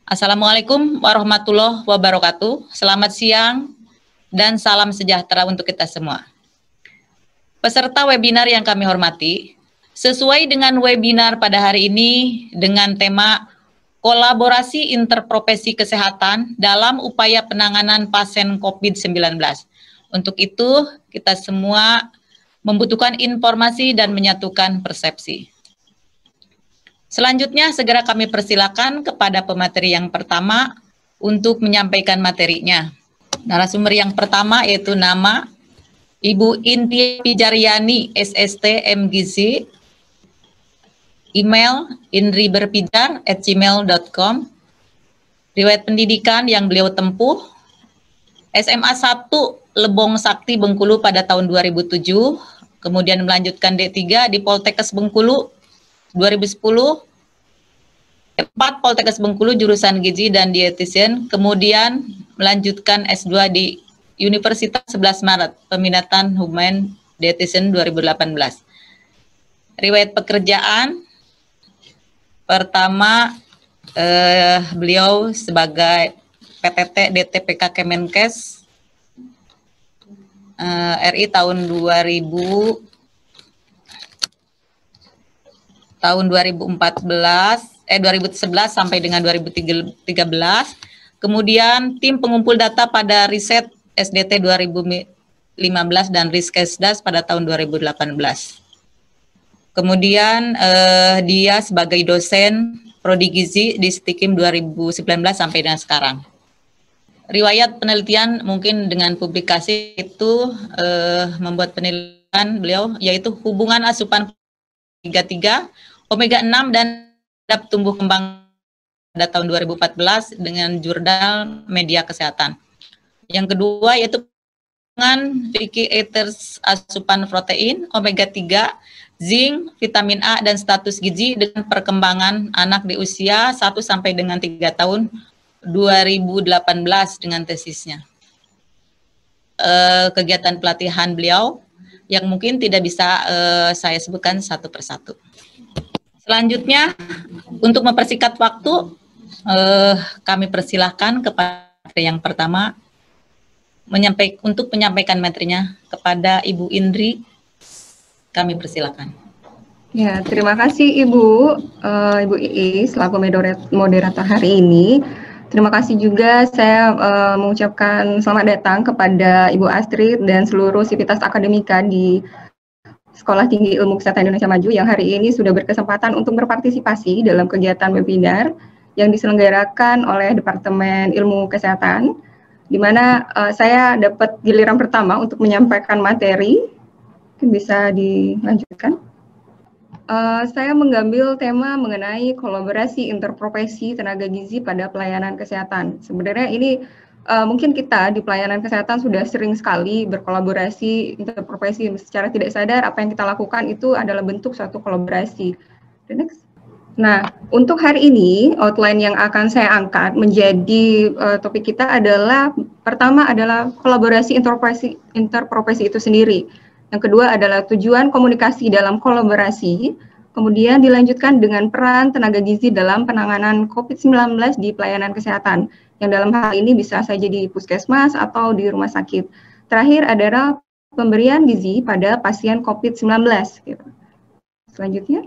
Assalamualaikum warahmatullahi wabarakatuh. Selamat siang dan salam sejahtera untuk kita semua. Peserta webinar yang kami hormati, sesuai dengan webinar pada hari ini dengan tema kolaborasi interprofesi kesehatan dalam upaya penanganan pasien COVID-19. Untuk itu, kita semua membutuhkan informasi dan menyatukan persepsi. Selanjutnya, segera kami persilakan kepada pemateri yang pertama untuk menyampaikan materinya. Narasumber yang pertama yaitu nama Ibu Inti Pijaryani, SST, MGizi, email indriberpijar@gmail.com, riwayat pendidikan yang beliau tempuh, SMA 1 Lebong Sakti Bengkulu pada tahun 2007, kemudian melanjutkan D3 di Poltekkes Bengkulu 2010, 4 Poltekkes Bengkulu jurusan gizi dan dietitian, kemudian melanjutkan S2 di Universitas 11 Maret, peminatan Human Dietitian 2018. Riwayat pekerjaan, pertama beliau sebagai PTT DTPK Kemenkes RI tahun 2014 2011 sampai dengan 2013. Kemudian tim pengumpul data pada riset SDT 2015 dan Riskesdas pada tahun 2018. Kemudian dia sebagai dosen Prodi Gizi di Stikim 2019 sampai dengan sekarang. Riwayat penelitian mungkin dengan publikasi itu membuat penelitian beliau yaitu hubungan asupan 33, omega 6 dan terhadap tumbuh kembang pada tahun 2014 dengan jurnal Media Kesehatan. Yang kedua yaitu hubungan Vicky Ethers asupan protein, omega 3, zinc, vitamin A dan status gizi dengan perkembangan anak di usia 1 sampai dengan 3 tahun 2018 dengan tesisnya. Kegiatan pelatihan beliau yang mungkin tidak bisa saya sebutkan satu persatu. Selanjutnya, untuk mempersingkat waktu, kami persilahkan kepada yang pertama untuk menyampaikan materinya kepada Ibu Indri. Kami persilahkan. Ya, terima kasih Ibu Iis selaku moderator hari ini. Terima kasih juga saya mengucapkan selamat datang kepada Ibu Astrid dan seluruh sivitas akademika di Sekolah Tinggi Ilmu Kesehatan Indonesia Maju yang hari ini sudah berkesempatan untuk berpartisipasi dalam kegiatan webinar yang diselenggarakan oleh Departemen Ilmu Kesehatan, di mana saya dapat giliran pertama untuk menyampaikan materi. Mungkin bisa dilanjutkan. Saya mengambil tema mengenai kolaborasi interprofesi tenaga gizi pada pelayanan kesehatan. Sebenarnya ini mungkin kita di pelayanan kesehatan sudah sering sekali berkolaborasi interprofesi secara tidak sadar apa yang kita lakukan itu adalah bentuk suatu kolaborasi. Next. Nah, untuk hari ini outline yang akan saya angkat menjadi topik kita adalah pertama adalah kolaborasi interprofesi itu sendiri. Yang kedua adalah tujuan komunikasi dalam kolaborasi, kemudian dilanjutkan dengan peran tenaga gizi dalam penanganan COVID-19 di pelayanan kesehatan, yang dalam hal ini bisa saja di puskesmas atau di rumah sakit. Terakhir adalah pemberian gizi pada pasien COVID-19. Gitu. Selanjutnya.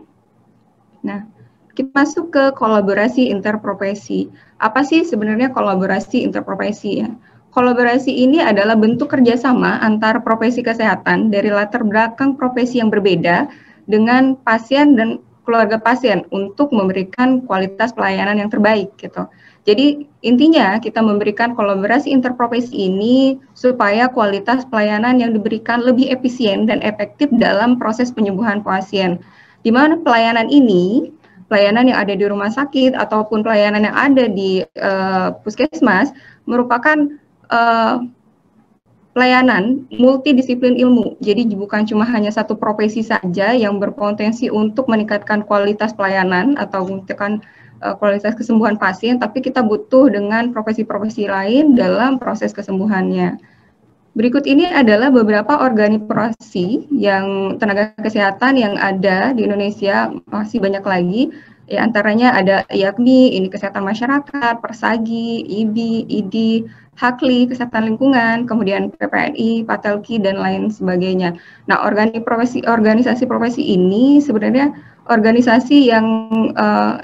Nah, kita masuk ke kolaborasi interprofesi. Apa sih sebenarnya kolaborasi interprofesi ya? Kolaborasi ini adalah bentuk kerjasama antar profesi kesehatan dari latar belakang profesi yang berbeda dengan pasien dan keluarga pasien untuk memberikan kualitas pelayanan yang terbaik gitu. Jadi intinya kita memberikan kolaborasi interprofesi ini supaya kualitas pelayanan yang diberikan lebih efisien dan efektif dalam proses penyembuhan pasien. Di mana pelayanan ini, pelayanan yang ada di rumah sakit ataupun pelayanan yang ada di puskesmas merupakan pelayanan multidisiplin ilmu. Jadi bukan cuma hanya satu profesi saja yang berpotensi untuk meningkatkan kualitas pelayanan atau meningkatkan kualitas kesembuhan pasien, tapi kita butuh dengan profesi-profesi lain dalam proses kesembuhannya. Berikut ini adalah beberapa organisasi yang tenaga kesehatan yang ada di Indonesia, masih banyak lagi, Ya, antaranya ada yakni ini kesehatan masyarakat, Persagi, IBI, ID, Hakli, kesehatan lingkungan, kemudian PPNI, Patelki, dan lain sebagainya. Nah, organisasi profesi ini sebenarnya organisasi yang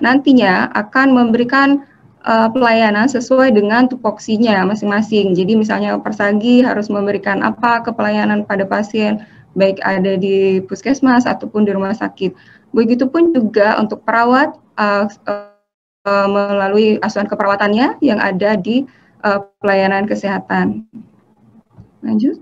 nantinya akan memberikan pelayanan sesuai dengan tupoksinya masing-masing. Jadi misalnya Persagi harus memberikan apa ke pelayanan pada pasien, baik ada di puskesmas ataupun di rumah sakit. Begitupun juga untuk perawat melalui asuhan keperawatannya yang ada di pelayanan kesehatan. Lanjut.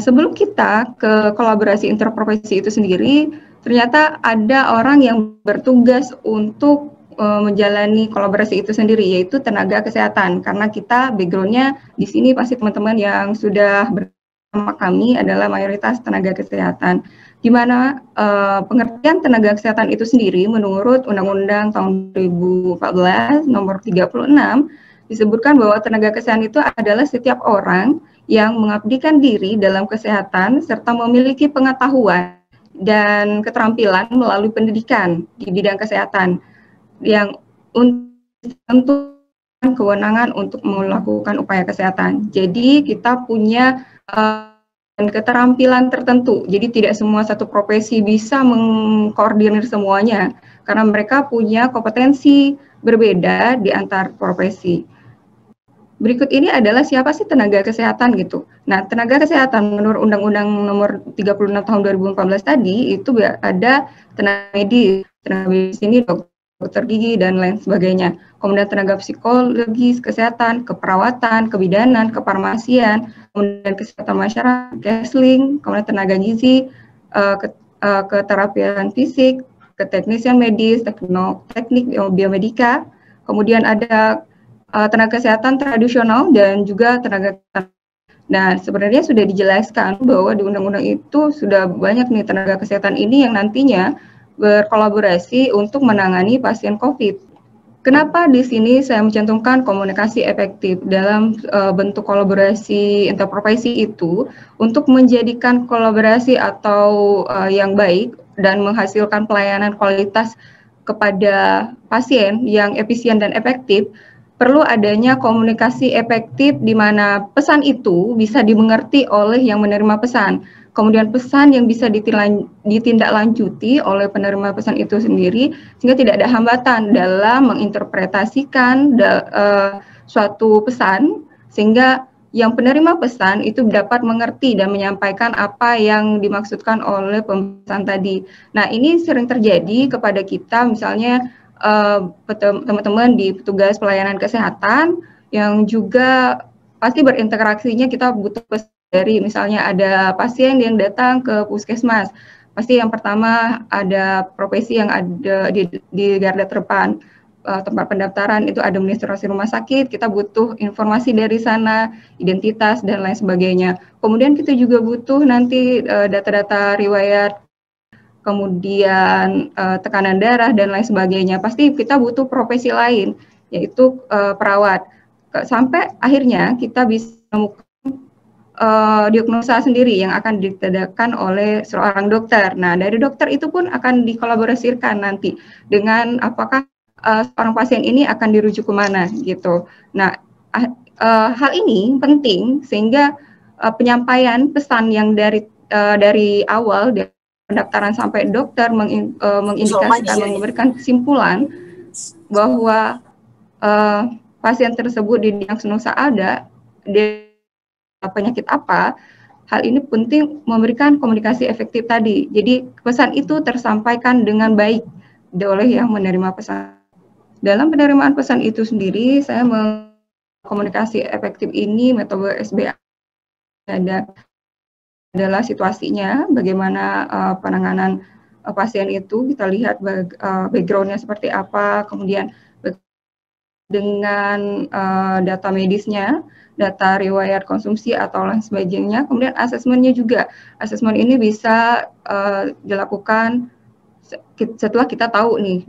Sebelum kita ke kolaborasi interprofesi itu sendiri, ternyata ada orang yang bertugas untuk menjalani kolaborasi itu sendiri, yaitu tenaga kesehatan. Karena kita background-nya di sini pasti teman-teman yang sudah bersama kami adalah mayoritas tenaga kesehatan. Di mana pengertian tenaga kesehatan itu sendiri menurut Undang-Undang tahun 2014 nomor 36 disebutkan bahwa tenaga kesehatan itu adalah setiap orang yang mengabdikan diri dalam kesehatan serta memiliki pengetahuan dan keterampilan melalui pendidikan di bidang kesehatan yang untuk kewenangan untuk melakukan upaya kesehatan. Jadi kita punya keterampilan tertentu. Jadi tidak semua satu profesi bisa mengkoordinir semuanya karena mereka punya kompetensi berbeda di antar profesi. Berikut ini adalah siapa sih tenaga kesehatan gitu. Nah, tenaga kesehatan menurut Undang-Undang nomor 36 tahun 2014 tadi itu ada tenaga medis ini dokter gigi dan lain sebagainya. Kemudian tenaga psikologis, kesehatan, keperawatan, kebidanan, kefarmasian, kemudian kesehatan masyarakat, counseling, kemudian tenaga gizi, keterapian fisik, keteknisian medis, teknik biomedika, kemudian ada tenaga kesehatan tradisional dan juga tenaga kesehatan. Nah, sebenarnya sudah dijelaskan bahwa di undang-undang itu sudah banyak nih tenaga kesehatan ini yang nantinya berkolaborasi untuk menangani pasien COVID. Kenapa di sini saya mencantumkan komunikasi efektif dalam bentuk kolaborasi interprofesi itu untuk menjadikan kolaborasi atau yang baik dan menghasilkan pelayanan kualitas kepada pasien yang efisien dan efektif, perlu adanya komunikasi efektif di mana pesan itu bisa dimengerti oleh yang menerima pesan. Kemudian pesan yang bisa ditindaklanjuti oleh penerima pesan itu sendiri sehingga tidak ada hambatan dalam menginterpretasikan suatu pesan sehingga yang penerima pesan itu dapat mengerti dan menyampaikan apa yang dimaksudkan oleh pemesan tadi. Nah, ini sering terjadi kepada kita misalnya teman-teman di petugas pelayanan kesehatan yang juga pasti berinteraksinya kita butuh dari misalnya ada pasien yang datang ke puskesmas, pasti yang pertama ada profesi yang ada di garda terdepan, tempat pendaftaran itu administrasi rumah sakit, kita butuh informasi dari sana, identitas dan lain sebagainya. Kemudian kita juga butuh nanti data-data riwayat, kemudian tekanan darah dan lain sebagainya. Pasti kita butuh profesi lain, yaitu perawat. Sampai akhirnya kita bisa menemukan diagnosa sendiri yang akan ditindakkan oleh seorang dokter. Nah, dari dokter itu pun akan dikolaborasikan nanti dengan apakah seorang pasien ini akan dirujuk kemana gitu. Nah, hal ini penting sehingga penyampaian pesan yang dari awal pendaftaran sampai dokter mengindikasikan, memberikan kesimpulan bahwa pasien tersebut didiagnosa ada penyakit apa, hal ini penting memberikan komunikasi efektif tadi. Jadi pesan itu tersampaikan dengan baik oleh yang menerima pesan. Dalam penerimaan pesan itu sendiri, saya komunikasi efektif ini metode SBA adalah situasinya, bagaimana penanganan pasien itu, kita lihat background-nya seperti apa, kemudian dengan data medisnya, data riwayat konsumsi atau lain sebagainya, kemudian asesmennya juga. Asesmen ini bisa dilakukan setelah kita tahu nih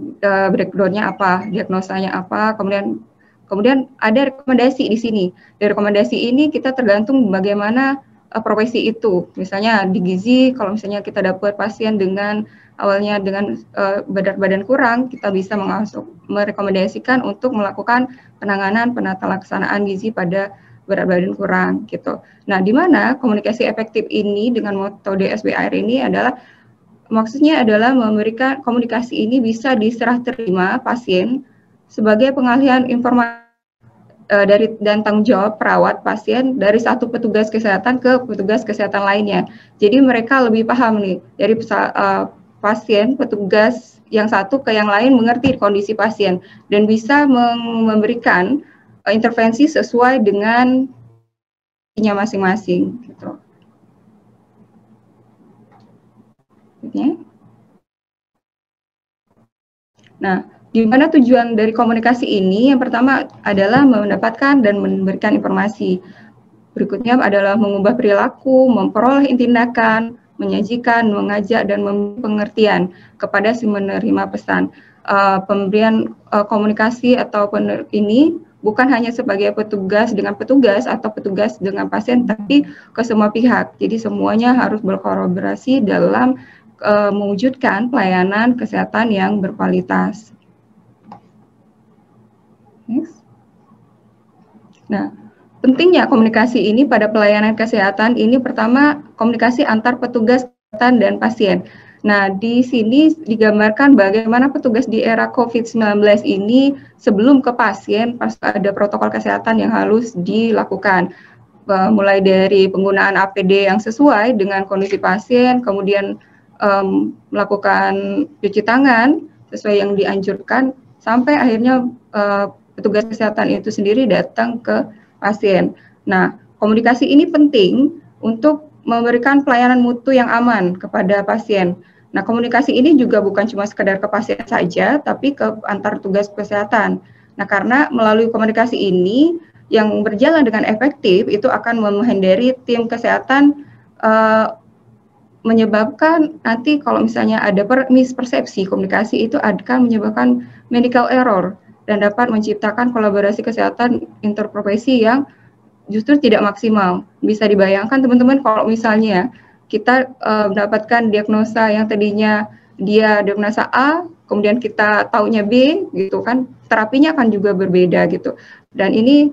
breakdown-nya apa, diagnosanya apa, kemudian ada rekomendasi di sini. Dari rekomendasi ini kita tergantung bagaimana profesi itu. Misalnya di gizi, kalau misalnya kita dapat pasien dengan awalnya dengan berat badan kurang, kita bisa merekomendasikan untuk melakukan penanganan penata laksanaan gizi pada berat badan kurang gitu. Nah, di mana komunikasi efektif ini dengan metode SBIR ini adalah maksudnya adalah memberikan komunikasi ini bisa diserah terima pasien sebagai pengalihan informasi dari dan tanggung jawab perawat pasien dari satu petugas kesehatan ke petugas kesehatan lainnya. Jadi mereka lebih paham nih dari pasien, petugas yang satu ke yang lain mengerti kondisi pasien dan bisa memberikan intervensi sesuai dengan masing-masing gitu. Nah, di mana tujuan dari komunikasi ini? Yang pertama adalah mendapatkan dan memberikan informasi. Berikutnya adalah mengubah perilaku, memperoleh tindakan, menyajikan, mengajak, dan memberi pengertian kepada si menerima pesan. Pemberian komunikasi atau ini bukan hanya sebagai petugas dengan petugas atau petugas dengan pasien, tapi ke semua pihak. Jadi semuanya harus berkolaborasi dalam mewujudkan pelayanan kesehatan yang berkualitas. Next. Nah, pentingnya komunikasi ini pada pelayanan kesehatan ini pertama komunikasi antar petugas kesehatan dan pasien. Nah, di sini digambarkan bagaimana petugas di era COVID-19 ini sebelum ke pasien pasti ada protokol kesehatan yang harus dilakukan. Mulai dari penggunaan APD yang sesuai dengan kondisi pasien, kemudian melakukan cuci tangan sesuai yang dianjurkan, sampai akhirnya petugas kesehatan itu sendiri datang ke pasien. Nah, komunikasi ini penting untuk memberikan pelayanan mutu yang aman kepada pasien. Nah, komunikasi ini juga bukan cuma sekedar ke pasien saja, tapi ke antar tugas kesehatan. Nah, karena melalui komunikasi ini yang berjalan dengan efektif, itu akan menghindari tim kesehatan menyebabkan nanti kalau misalnya ada mispersepsi komunikasi itu akan menyebabkan medical error dan dapat menciptakan kolaborasi kesehatan interprofesi yang justru tidak maksimal. Bisa dibayangkan teman-teman kalau misalnya kita mendapatkan diagnosa yang tadinya dia diagnosa A, kemudian kita taunya B gitu kan, terapinya akan juga berbeda gitu. Dan ini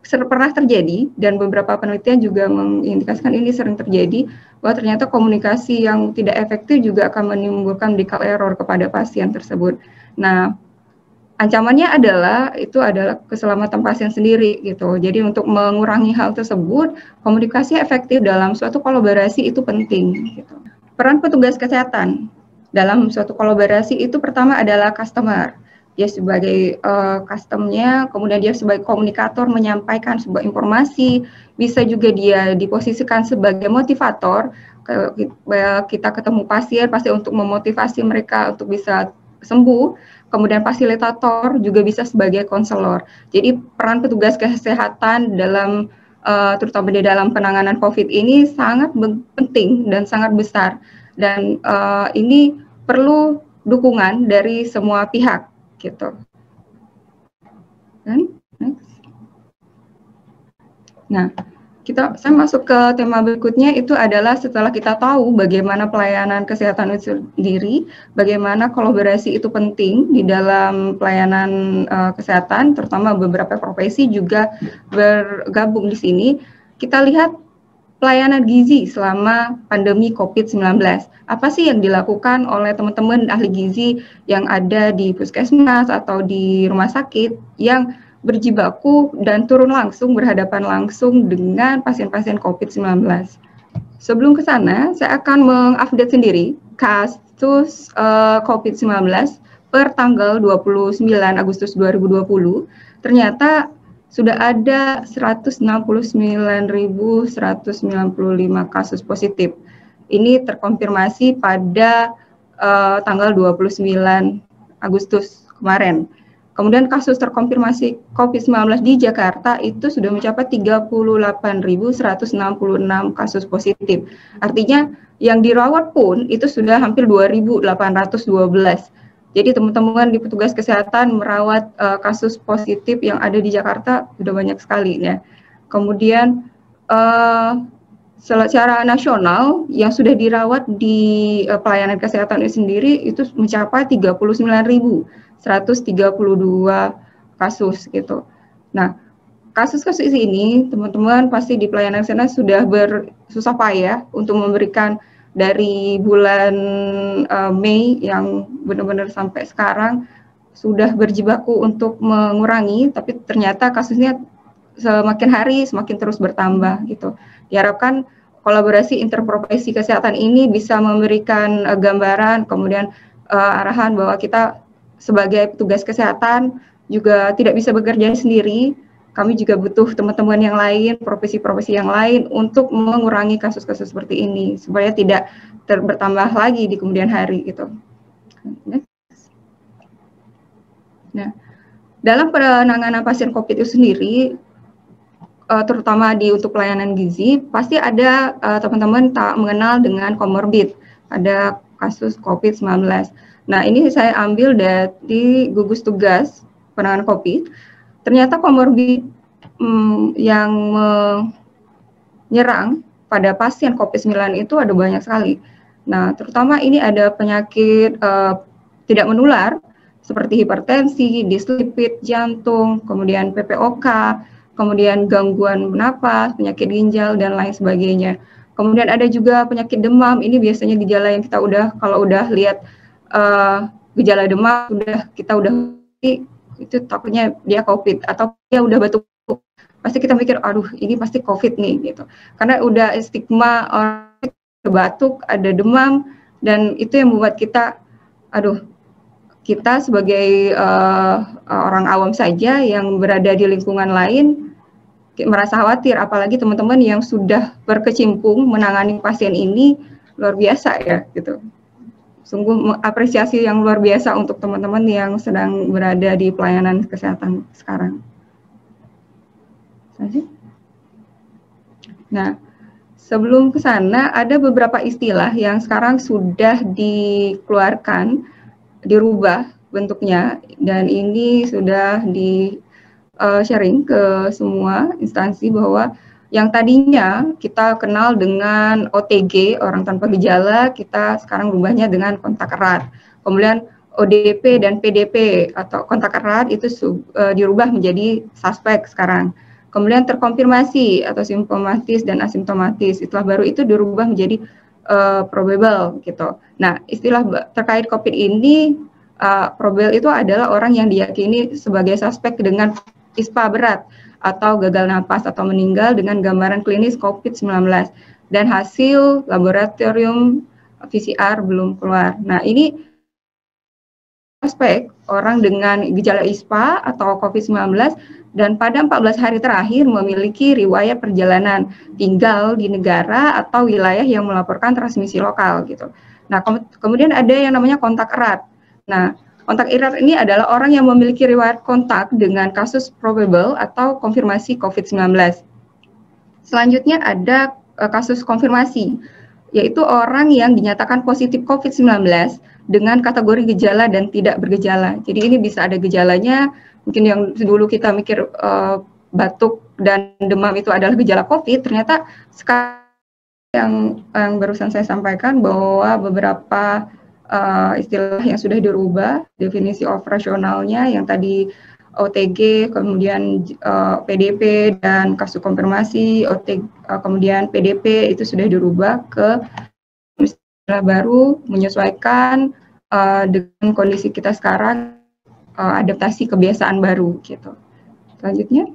pernah terjadi dan beberapa penelitian juga mengindikasikan ini sering terjadi bahwa ternyata komunikasi yang tidak efektif juga akan menimbulkan medical error kepada pasien tersebut. Nah, ancamannya adalah keselamatan pasien sendiri gitu. Jadi untuk mengurangi hal tersebut, komunikasi efektif dalam suatu kolaborasi itu penting gitu. Peran petugas kesehatan dalam suatu kolaborasi itu pertama adalah customer. Dia sebagai customnya, kemudian dia sebagai komunikator menyampaikan sebuah informasi, bisa juga dia diposisikan sebagai motivator. Kita ketemu pasien pasti untuk memotivasi mereka untuk bisa sembuh, kemudian fasilitator juga bisa sebagai konselor. Jadi peran petugas kesehatan dalam terutama di dalam penanganan COVID ini sangat penting dan sangat besar, dan ini perlu dukungan dari semua pihak gitu. Next. Nah, saya masuk ke tema berikutnya, itu adalah setelah kita tahu bagaimana pelayanan kesehatan itu sendiri, bagaimana kolaborasi itu penting di dalam pelayanan kesehatan, terutama beberapa profesi juga bergabung di sini. Kita lihat pelayanan gizi selama pandemi COVID-19. Apa sih yang dilakukan oleh teman-teman ahli gizi yang ada di puskesmas atau di rumah sakit yang berjibaku dan turun langsung, berhadapan langsung dengan pasien-pasien COVID-19. Sebelum ke sana, saya akan mengupdate sendiri kasus COVID-19 per tanggal 29 Agustus 2020. Ternyata sudah ada 169.195 kasus positif. Ini terkonfirmasi pada tanggal 29 Agustus kemarin. Kemudian kasus terkonfirmasi COVID-19 di Jakarta itu sudah mencapai 38.166 kasus positif. Artinya yang dirawat pun itu sudah hampir 2.812. Jadi teman-teman di petugas kesehatan merawat kasus positif yang ada di Jakarta sudah banyak sekali ya. Kemudian secara nasional yang sudah dirawat di pelayanan kesehatan ini sendiri itu mencapai 39.132 kasus gitu. Nah, kasus-kasus ini teman-teman pasti di pelayanan kesehatan sudah bersusah payah untuk memberikan dari bulan Mei yang benar-benar sampai sekarang sudah berjibaku untuk mengurangi, tapi ternyata kasusnya semakin hari semakin terus bertambah gitu. Diharapkan kolaborasi interprofesi kesehatan ini bisa memberikan gambaran, kemudian arahan bahwa kita sebagai petugas kesehatan juga tidak bisa bekerja sendiri. Kami juga butuh teman-teman yang lain, profesi-profesi yang lain untuk mengurangi kasus-kasus seperti ini supaya tidak bertambah lagi di kemudian hari gitu. Nah, dalam penanganan pasien COVID itu sendiri, terutama untuk pelayanan gizi, pasti ada teman-teman tak mengenal dengan komorbid, ada kasus COVID-19. Nah, ini saya ambil dari gugus tugas penanganan COVID. Ternyata komorbid yang menyerang pada pasien COVID-19 itu ada banyak sekali. Nah, terutama ini ada penyakit tidak menular, seperti hipertensi, dislipid, jantung, kemudian PPOK, kemudian gangguan napas, penyakit ginjal, dan lain sebagainya. Kemudian ada juga penyakit demam, ini biasanya gejala yang kita kalau udah lihat gejala demam, kita udah itu takutnya dia COVID, atau dia udah batuk, pasti kita mikir, aduh ini pasti COVID nih, gitu. Karena udah stigma orang batuk, ada demam, dan itu yang membuat kita, aduh, kita sebagai orang awam saja yang berada di lingkungan lain merasa khawatir, apalagi teman-teman yang sudah berkecimpung menangani pasien ini luar biasa ya gitu. Sungguh apresiasi yang luar biasa untuk teman-teman yang sedang berada di pelayanan kesehatan sekarang. Nah, sebelum ke sana ada beberapa istilah yang sekarang sudah dikeluarkan, dirubah bentuknya, dan ini sudah di sharing ke semua instansi bahwa yang tadinya kita kenal dengan OTG, orang tanpa gejala, kita sekarang rubahnya dengan kontak erat. Kemudian ODP dan PDP atau kontak erat itu dirubah menjadi suspek sekarang. Kemudian terkonfirmasi atau simptomatis dan asimptomatis, istilah baru itu dirubah menjadi probable gitu. Nah, istilah terkait COVID ini, probable itu adalah orang yang diyakini sebagai suspek dengan ISPA berat atau gagal napas atau meninggal dengan gambaran klinis COVID-19 dan hasil laboratorium PCR belum keluar. Nah, ini suspek orang dengan gejala ISPA atau COVID-19 dan pada 14 hari terakhir memiliki riwayat perjalanan tinggal di negara atau wilayah yang melaporkan transmisi lokal gitu. Nah, kemudian ada yang namanya kontak erat. Nah, kontak erat ini adalah orang yang memiliki riwayat kontak dengan kasus probable atau konfirmasi COVID-19. Selanjutnya ada kasus konfirmasi, yaitu orang yang dinyatakan positif COVID-19 dengan kategori gejala dan tidak bergejala. Jadi ini bisa ada gejalanya, mungkin yang dulu kita mikir batuk dan demam itu adalah gejala COVID, ternyata sekarang yang barusan saya sampaikan bahwa beberapa istilah yang sudah dirubah, definisi operasionalnya yang tadi OTG, kemudian PDP dan kasus konfirmasi, kemudian PDP itu sudah dirubah ke istilah baru menyesuaikan dengan kondisi kita sekarang, adaptasi kebiasaan baru gitu. Selanjutnya,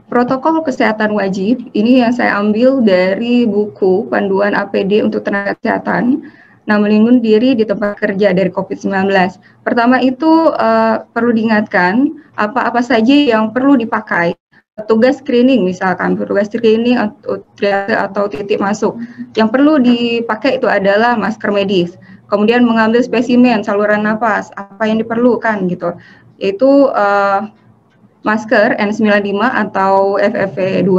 protokol kesehatan wajib, ini yang saya ambil dari buku Panduan APD untuk Tenaga Kesehatan. Nah, melindungi diri di tempat kerja dari COVID-19. Pertama itu perlu diingatkan apa-apa saja yang perlu dipakai. Tugas screening misalkan, tugas screening atau titik masuk. Yang perlu dipakai itu adalah masker medis. Kemudian mengambil spesimen saluran nafas, apa yang diperlukan gitu. Yaitu masker N95 atau FFP2,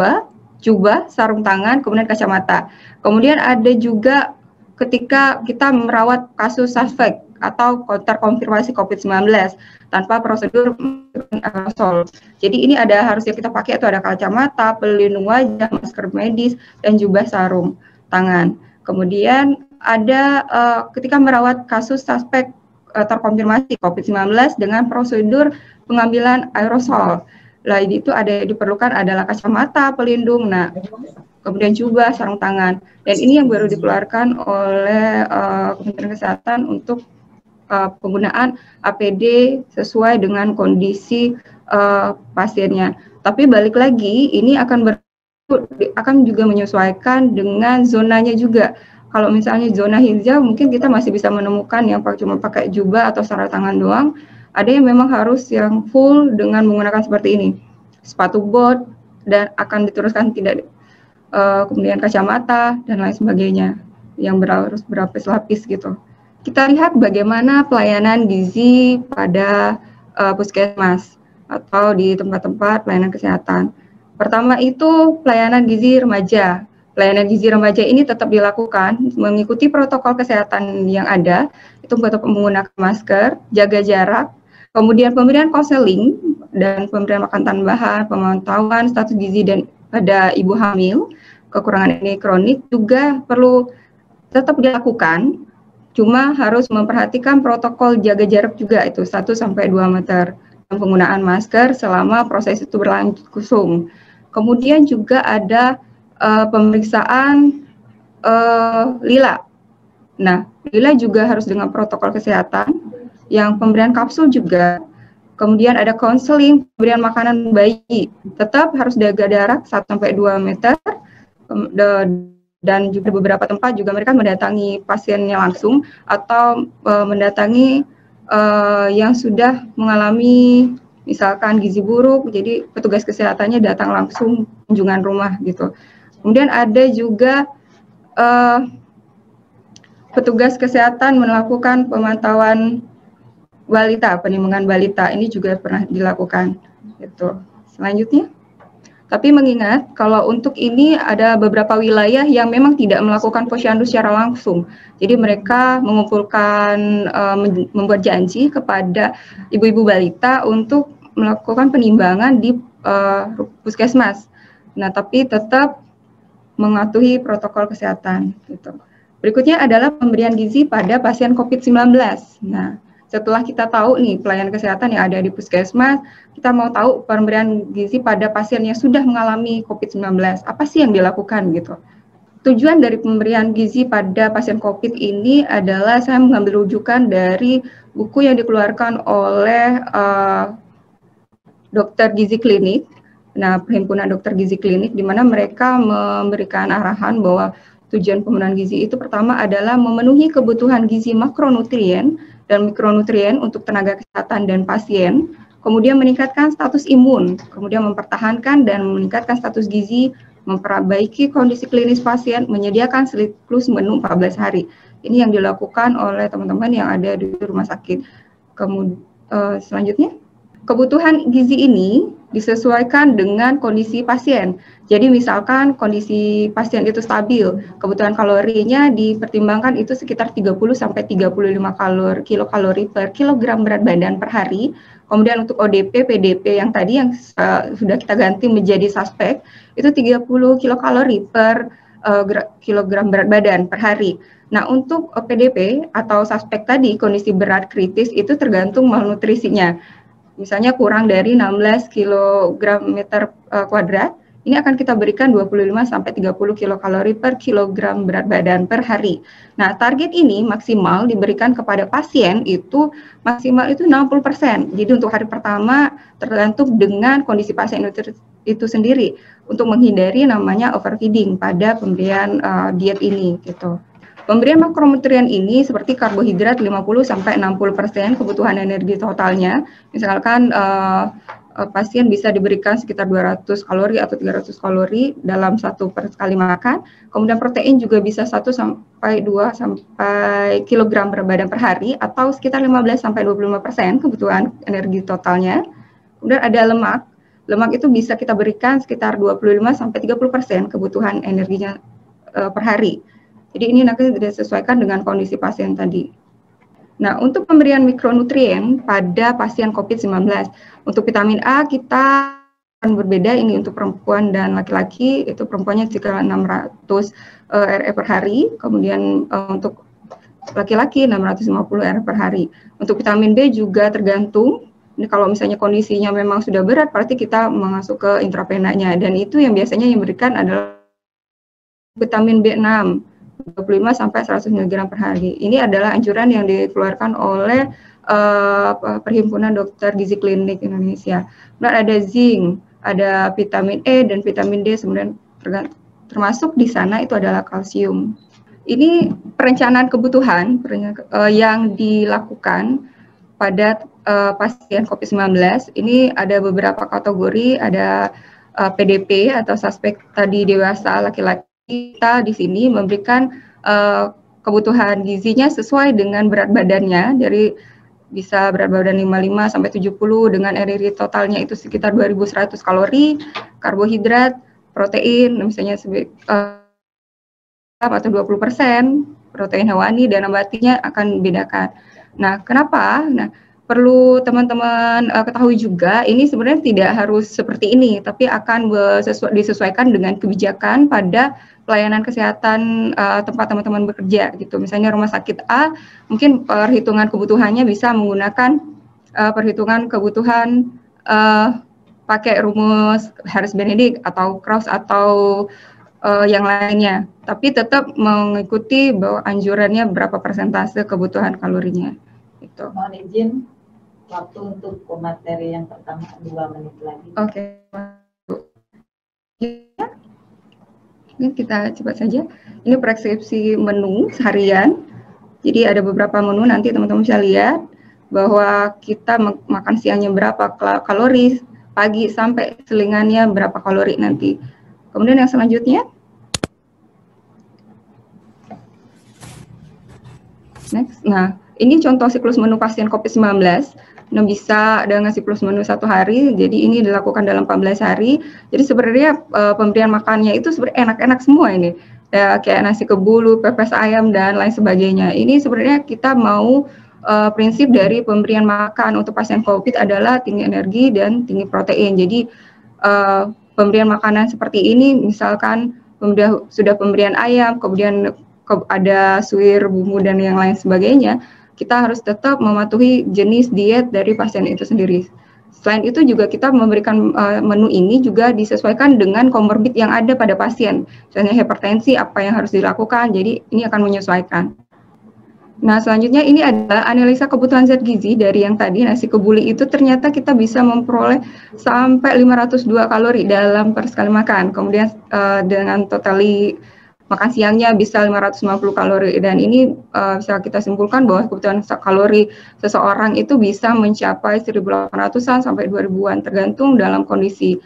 jubah, sarung tangan, kemudian kacamata. Kemudian ada juga ketika kita merawat kasus suspek atau terkonfirmasi COVID-19 tanpa prosedur aerosol. Jadi ini harusnya kita pakai itu ada kacamata, pelindung wajah, masker medis, dan juga sarung tangan. Kemudian ada ketika merawat kasus suspek terkonfirmasi COVID-19 dengan prosedur pengambilan aerosol. Lah itu diperlukan adalah kacamata pelindung, kemudian juga sarung tangan. Dan ini yang baru dikeluarkan oleh Kementerian Kesehatan untuk penggunaan APD sesuai dengan kondisi pasiennya. Tapi balik lagi, ini akan juga menyesuaikan dengan zonanya juga. Kalau misalnya zona hijau, mungkin kita masih bisa menemukan yang cuma pakai jubah atau sarung tangan doang. Ada yang memang harus yang full dengan menggunakan seperti ini, sepatu bot, dan akan diteruskan kemudian kacamata dan lain sebagainya yang harus berlapis-lapis gitu. Kita lihat bagaimana pelayanan gizi pada puskesmas atau di tempat-tempat pelayanan kesehatan. Pertama itu pelayanan gizi remaja. Pelayanan gizi remaja ini tetap dilakukan mengikuti protokol kesehatan yang ada, itu tetap menggunakan masker, jaga jarak, kemudian pemberian konseling dan pemberian makan tambahan, pemantauan status gizi dan pada ibu hamil, kekurangan energi kronik juga perlu tetap dilakukan, cuma harus memperhatikan protokol jaga jarak juga itu 1-2 meter dan penggunaan masker selama proses itu berlangsung. Kemudian juga ada pemeriksaan lila. Nah, lila juga harus dengan protokol kesehatan, yang pemberian kapsul juga, kemudian ada konseling, pemberian makanan bayi, tetap harus jaga jarak 1-2 meter, dan juga beberapa tempat juga mereka mendatangi pasiennya langsung atau mendatangi yang sudah mengalami misalkan gizi buruk, jadi petugas kesehatannya datang langsung kunjungan rumah gitu. Kemudian ada juga petugas kesehatan melakukan pemantauan balita, penimbangan balita, ini juga pernah dilakukan. Gitu. Selanjutnya, tapi mengingat kalau untuk ini ada beberapa wilayah yang memang tidak melakukan posyandu secara langsung. Jadi mereka mengumpulkan, membuat janji kepada ibu-ibu balita untuk melakukan penimbangan di puskesmas. Nah, tapi tetap mematuhi protokol kesehatan. Gitu. Berikutnya adalah pemberian gizi pada pasien COVID-19. Nah, setelah kita tahu nih pelayanan kesehatan yang ada di puskesmas, kita mau tahu pemberian gizi pada pasien yang sudah mengalami COVID-19. Apa sih yang dilakukan gitu? Tujuan dari pemberian gizi pada pasien COVID ini adalah saya mengambil rujukan dari buku yang dikeluarkan oleh dokter gizi klinik. Nah, Perhimpunan Dokter Gizi Klinik, di mana mereka memberikan arahan bahwa tujuan pemberian gizi itu pertama adalah memenuhi kebutuhan gizi makronutrien dan mikronutrien untuk tenaga kesehatan dan pasien, kemudian meningkatkan status imun, kemudian mempertahankan dan meningkatkan status gizi, memperbaiki kondisi klinis pasien, menyediakan siklus menu 14 hari. Ini yang dilakukan oleh teman-teman yang ada di rumah sakit. Kemudian selanjutnya, kebutuhan gizi ini disesuaikan dengan kondisi pasien. Jadi misalkan kondisi pasien itu stabil, kebutuhan kalorinya dipertimbangkan itu sekitar 30-35 kilokalori per kilogram berat badan per hari. Kemudian untuk ODP, PDP yang tadi yang sudah kita ganti menjadi suspek, itu 30 kilokalori per kilogram berat badan per hari. Nah, untuk PDP atau suspek tadi, kondisi berat kritis itu tergantung malnutrisinya. Misalnya kurang dari 16 kg meter kuadrat, ini akan kita berikan 25-30 kilokalori per kilogram berat badan per hari. Nah, target ini maksimal diberikan kepada pasien itu maksimal itu 60%. Jadi untuk hari pertama tergantung dengan kondisi pasien itu sendiri untuk menghindari namanya overfeeding pada pemberian diet ini gitu. Pemberian makronutrien ini seperti karbohidrat 50-60% kebutuhan energi totalnya. Misalkan pasien bisa diberikan sekitar 200 kalori atau 300 kalori dalam kali makan. Kemudian protein juga bisa 1-2 kilogram per badan per hari atau sekitar 15-25% kebutuhan energi totalnya. Kemudian ada lemak. Lemak itu bisa kita berikan sekitar 25-30% kebutuhan energinya per hari. Jadi ini nanti disesuaikan dengan kondisi pasien tadi. Nah, untuk pemberian mikronutrien pada pasien COVID-19, untuk vitamin A kita akan berbeda, ini untuk perempuan dan laki-laki, itu perempuannya sekitar 600 RE per hari, kemudian untuk laki-laki 650 RE per hari. Untuk vitamin B juga tergantung, ini kalau misalnya kondisinya memang sudah berat, berarti kita masuk ke intravenanya, dan itu yang biasanya yang diberikan adalah vitamin B6, 25 sampai 100 mg per hari. Ini adalah anjuran yang dikeluarkan oleh Perhimpunan Dokter Gizi Klinik Indonesia. Kemudian ada zinc, ada vitamin E dan vitamin D, sebenarnya termasuk di sana itu adalah kalsium. Ini perencanaan kebutuhan yang dilakukan pada pasien COVID-19. Ini ada beberapa kategori, ada PDP atau suspek tadi dewasa laki-laki. Kita di sini memberikan kebutuhan gizinya sesuai dengan berat badannya, dari bisa berat badan 55 sampai 70 dengan RRI totalnya itu sekitar 2100 kalori, karbohidrat, protein misalnya atau 20%, protein hewani dan nabatinya akan bedakan. Nah, kenapa? Nah, perlu teman-teman ketahui juga, ini sebenarnya tidak harus seperti ini, tapi akan disesuaikan dengan kebijakan pada pelayanan kesehatan tempat teman-teman bekerja gitu. Misalnya rumah sakit A, mungkin perhitungan kebutuhannya bisa menggunakan perhitungan kebutuhan pakai rumus Harris-Benedict atau Krauss atau yang lainnya, tapi tetap mengikuti bahwa anjurannya berapa persentase kebutuhan kalorinya. Itu. Mohon izin, waktu untuk pemateri yang pertama 2 menit lagi. Oke. Ini kita cepat saja. Ini preskripsi menu seharian. Jadi ada beberapa menu, nanti teman-teman bisa lihat bahwa kita makan siangnya berapa kalori, pagi sampai selingannya berapa kalori nanti. Kemudian yang selanjutnya. Next. Nah, ini contoh siklus menu pasien COVID-19. Nah, bisa dengan siklus menu 1 hari, jadi ini dilakukan dalam 14 hari. Jadi sebenarnya pemberian makannya itu sebenarnya enak-enak semua ini. Ya, kayak nasi kebulu, pepes ayam, dan lain sebagainya. Ini sebenarnya kita mau prinsip dari pemberian makan untuk pasien COVID adalah tinggi energi dan tinggi protein. Jadi pemberian makanan seperti ini, misalkan sudah pemberian ayam, kemudian ada suir, bumbu, dan yang lain sebagainya, kita harus tetap mematuhi jenis diet dari pasien itu sendiri. Selain itu juga kita memberikan menu ini juga disesuaikan dengan komorbid yang ada pada pasien. Misalnya hipertensi, apa yang harus dilakukan, jadi ini akan menyesuaikan. Nah, selanjutnya ini adalah analisa kebutuhan zat gizi dari yang tadi, nasi kebuli itu ternyata kita bisa memperoleh sampai 502 kalori dalam per sekali makan. Kemudian dengan totali makan siangnya bisa 550 kalori, dan ini bisa kita simpulkan bahwa kebutuhan kalori seseorang itu bisa mencapai 1.800-an sampai 2.000-an tergantung dalam kondisi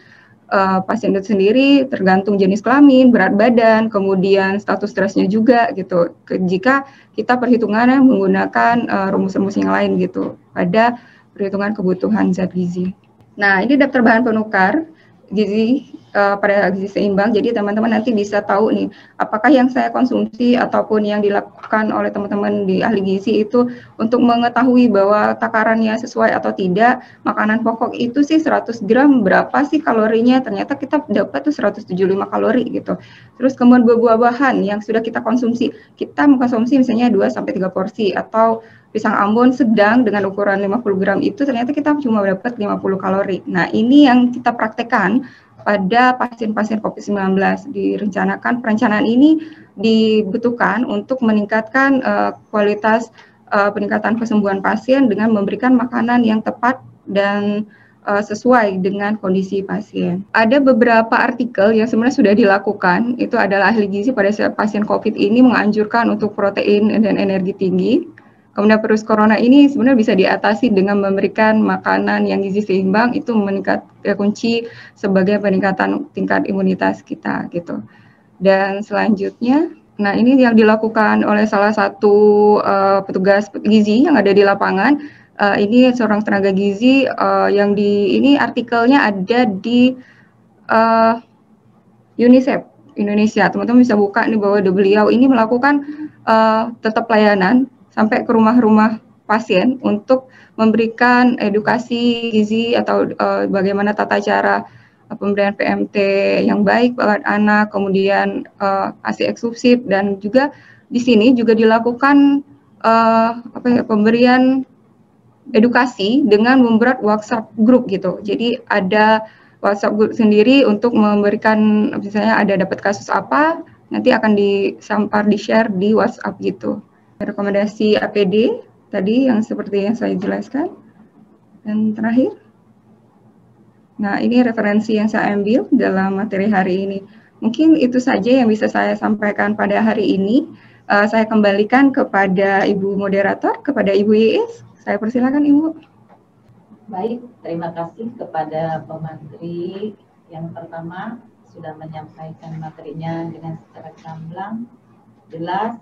pasien itu sendiri, tergantung jenis kelamin, berat badan, kemudian status stresnya juga gitu. Jika kita perhitungannya menggunakan rumus-rumus yang lain gitu pada perhitungan kebutuhan zat gizi. Nah, ini daftar bahan penukar gizi pada gizi seimbang. Jadi teman-teman nanti bisa tahu nih, apakah yang saya konsumsi ataupun yang dilakukan oleh teman-teman di ahli gizi itu untuk mengetahui bahwa takarannya sesuai atau tidak. Makanan pokok itu sih 100 gram berapa sih kalorinya, ternyata kita dapat tuh 175 kalori gitu. Terus kemudian buah-buahan yang sudah kita konsumsi, kita mengkonsumsi misalnya 2-3 porsi, atau pisang Ambon sedang dengan ukuran 50 gram itu ternyata kita cuma dapat 50 kalori. Nah, ini yang kita praktekkan pada pasien-pasien COVID-19. Direncanakan, perencanaan ini dibutuhkan untuk meningkatkan kualitas peningkatan kesembuhan pasien dengan memberikan makanan yang tepat dan sesuai dengan kondisi pasien. Ada beberapa artikel yang sebenarnya sudah dilakukan, itu adalah ahli gizi pada pasien COVID ini menganjurkan untuk protein dan energi tinggi. Kemudian virus corona ini sebenarnya bisa diatasi dengan memberikan makanan yang gizi seimbang, itu kunci sebagai peningkatan tingkat imunitas kita gitu. Dan selanjutnya, nah ini yang dilakukan oleh salah satu petugas gizi yang ada di lapangan. Ini seorang tenaga gizi ini artikelnya ada di UNICEF. Indonesia. Teman-teman bisa buka nih bahwa beliau ini melakukan tetap pelayanan sampai ke rumah-rumah pasien untuk memberikan edukasi gizi atau bagaimana tata cara pemberian PMT yang baik buat anak, kemudian ASI eksklusif, dan juga di sini juga dilakukan pemberian edukasi dengan membuat WhatsApp group gitu. Jadi ada WhatsApp group sendiri untuk memberikan, misalnya ada dapat kasus apa, nanti akan di-share di WhatsApp gitu. Rekomendasi APD tadi yang seperti yang saya jelaskan. Dan terakhir, nah ini referensi yang saya ambil dalam materi hari ini. Mungkin itu saja yang bisa saya sampaikan pada hari ini. Saya kembalikan kepada Ibu Moderator, kepada Ibu Iis. Saya persilakan Ibu. Baik, terima kasih kepada Pemateri yang pertama sudah menyampaikan materinya dengan secara gamblang, jelas,